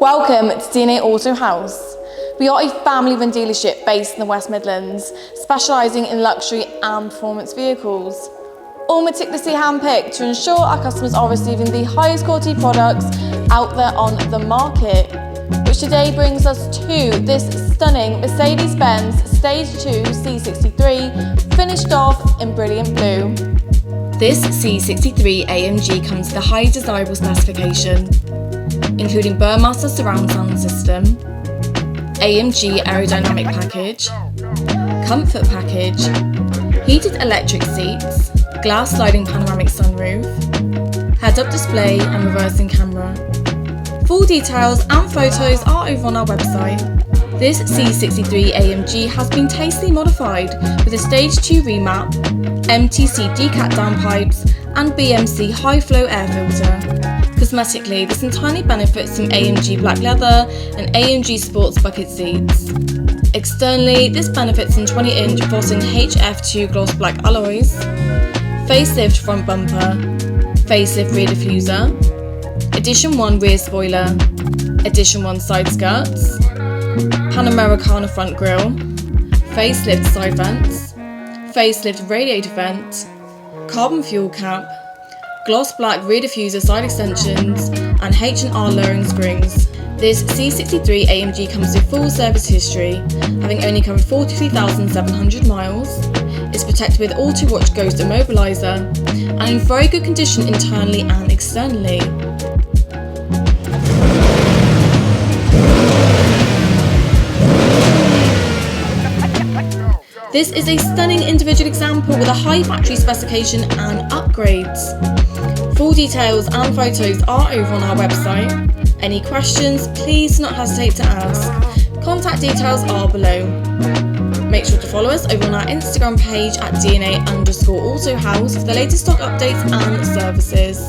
Welcome to DNA Auto House. We are a family-run dealership based in the West Midlands, specialising in luxury and performance vehicles. All meticulously handpicked to ensure our customers are receiving the highest quality products out there on the market. Which today brings us to this stunning Mercedes-Benz Stage 2 C63, finished off in brilliant blue. This C63 AMG comes with a highly desirable specification, including Burmaster surround sound system, AMG aerodynamic package, comfort package, heated electric seats, glass sliding panoramic sunroof, head-up display and reversing camera. Full details and photos are over on our website. This C63 AMG has been tastefully modified with a Stage 2 Remap, MTC Decat Downpipes and BMC high flow air filter. Cosmetically, this entirely benefits from AMG black leather and AMG sports bucket seats. Externally, this benefits from 20-inch Vossen HF2 gloss black alloys, facelift front bumper, facelift rear diffuser, Edition 1 rear spoiler, Edition 1 side skirts, Panamericana front grille, facelift side vents, facelift radiator vent, carbon fuel cap, gloss black rear diffuser side extensions and H&R lowering springs. This C63 AMG comes with full service history, having only covered 43,700 miles, is protected with Autowatch Ghost Immobiliser and in very good condition internally and externally. This is a stunning individual example with a high factory specification and upgrades. Full details and photos are over on our website. Any questions, please do not hesitate to ask. Contact details are below. Make sure to follow us over on our Instagram page at DNA_AutoHouse for the latest stock updates and services.